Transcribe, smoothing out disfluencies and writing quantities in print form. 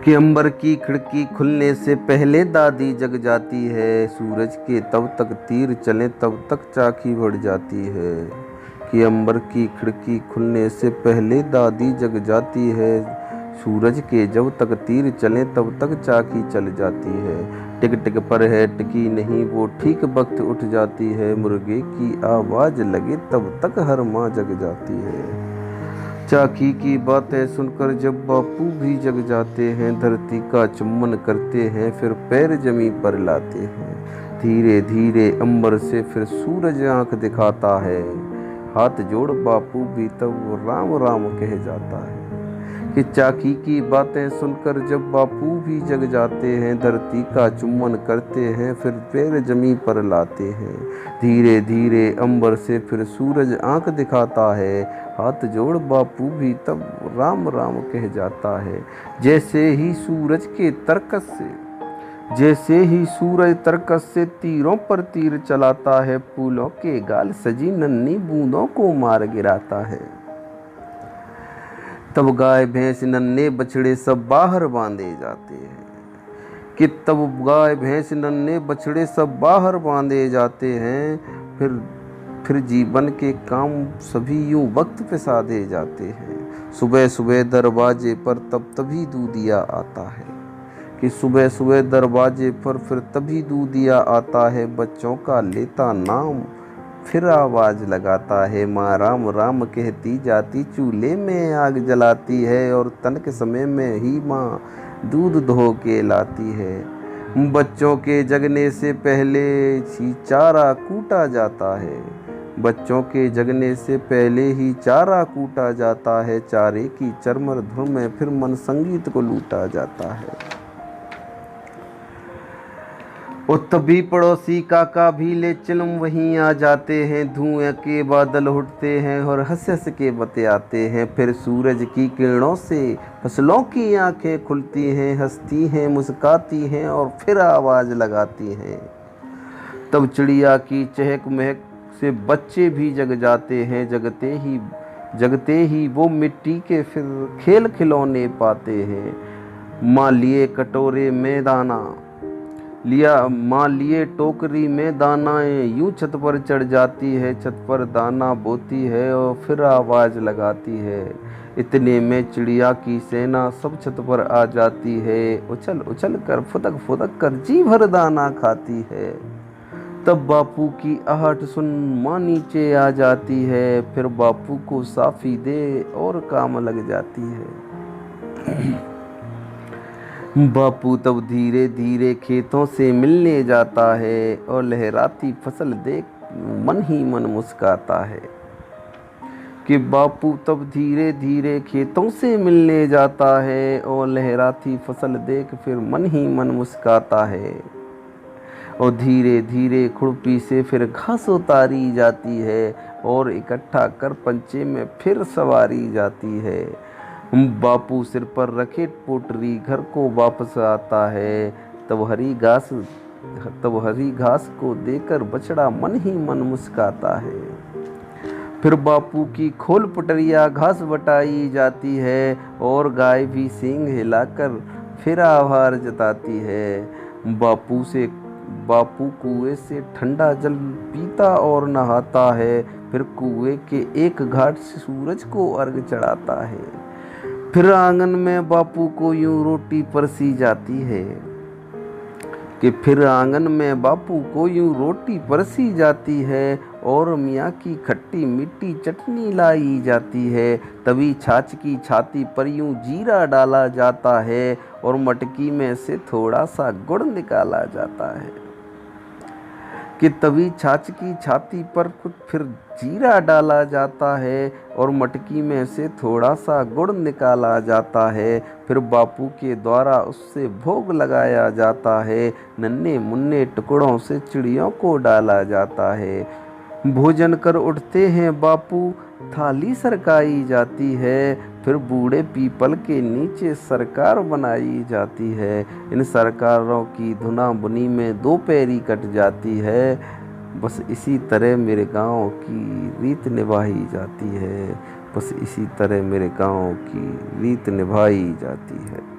कि अंबर की खिड़की खुलने से पहले दादी जग जाती है। सूरज के तब तक तीर चले तब तक चाकी बढ़ जाती है। कि अंबर की खिड़की खुलने से पहले दादी जग जाती है। सूरज के जब तक तीर चले तब तक चाकी चल जाती है। टिक टिक पर है टिकी नहीं वो ठीक वक्त उठ जाती है। मुर्गे की आवाज़ लगे तब तक हर माँ जग जाती है। चाकी की बातें सुनकर जब बापू भी जग जाते हैं। धरती का चुम्बन करते हैं फिर पैर जमीन पर लाते हैं। धीरे धीरे अंबर से फिर सूरज आंख दिखाता है। हाथ जोड़ बापू भी तब वो राम राम कह जाता है। कि चाकी की बातें सुनकर जब बापू भी जग जाते हैं। धरती का चुम्बन करते हैं फिर पैर जमीन पर लाते हैं। धीरे धीरे अंबर से फिर सूरज आंख दिखाता है। हाथ जोड़ बापू भी तब राम राम कह जाता है। जैसे ही सूरज तरकस से तीरों पर तीर चलाता है। फूलों के गाल सजी नन्ही बूंदों को मार गिराता है। तब गाय भैंस नन्हे बछड़े सब बाहर बांधे जाते हैं। कि तब गाय भैंस नन्हे बछड़े सब बाहर बांधे जाते हैं। फिर जीवन के काम सभी यूं वक्त पे साधे जाते हैं। सुबह सुबह दरवाजे पर तभी दूधिया आता है। कि सुबह सुबह दरवाजे पर फिर तभी दूधिया आता है। बच्चों का लेता नाम फिर आवाज़ लगाता है। माँ राम राम कहती जाती चूल्हे में आग जलाती है। और तन के समय में ही माँ दूध धो के लाती है। बच्चों के जगने से पहले ही चारा कूटा जाता है। बच्चों के जगने से पहले ही चारा कूटा जाता है। चारे की चरमर धुन में फिर मन संगीत को लूटा जाता है। और तभी पड़ोसी काका भी ले चिलम वहीं आ जाते हैं। धुएं के बादल उठते हैं और हंस हंस के बतियाते हैं। फिर सूरज की किरणों से फसलों की आंखें खुलती हैं। हंसती हैं मुस्काती हैं और फिर आवाज़ लगाती हैं। तब चिड़िया की चहक महक से बच्चे भी जग जाते हैं। जगते ही वो मिट्टी के फिर खेल खिलौने पाते हैं। माँ लिए टोकरी में दानाएं यूं छत पर चढ़ जाती है। छत पर दाना बोती है और फिर आवाज़ लगाती है। इतने में चिड़िया की सेना सब छत पर आ जाती है। उछल उछल कर फुदक फुदक कर जी भर दाना खाती है। तब बापू की आहट सुन माँ नीचे आ जाती है। फिर बापू को साफी दे और काम लग जाती है। बापू तब धीरे धीरे खेतों से मिलने जाता है। और लहराती फसल देख मन ही मन मुस्काता है। कि बापू तब धीरे धीरे खेतों से मिलने जाता है। और लहराती फसल देख फिर मन ही मन मुस्काता है। और धीरे धीरे खुरपी से फिर घास उतारी जाती है। और इकट्ठा कर पंचे में फिर सवारी जाती है। बापू सिर पर रखे पोटरी घर को वापस आता है। तब हरी घास को देकर बछड़ा मन ही मन मुस्काता है। फिर बापू की खोल पटरिया घास बटाई जाती है। और गाय भी सींग हिलाकर फिर आभार जताती है। बापू कुएं से ठंडा जल पीता और नहाता है। फिर कुएं के एक घाट से सूरज को अर्घ चढ़ाता है। फिर आंगन में बापू को यूं रोटी परसी जाती है। कि फिर आंगन में बापू को यूं रोटी परसी जाती है। और मियाँ की खट्टी मीठी चटनी लाई जाती है। तभी छाछ की छाती पर यूं जीरा डाला जाता है। और मटकी में से थोड़ा सा गुड़ निकाला जाता है। कि तभी छाछ की छाती पर फिर जीरा डाला जाता है। और मटकी में से थोड़ा सा गुड़ निकाला जाता है। फिर बापू के द्वारा उससे भोग लगाया जाता है। नन्हे मुन्ने टुकड़ों से चिड़ियों को डाला जाता है। भोजन कर उठते हैं बापू थाली सरकाई जाती है। फिर बूढ़े पीपल के नीचे सरकार बनाई जाती है। इन सरकारों की धुना बुनी में दो पैरी कट जाती है। बस इसी तरह मेरे गांव की रीत निभाई जाती है। बस इसी तरह मेरे गांव की रीत निभाई जाती है।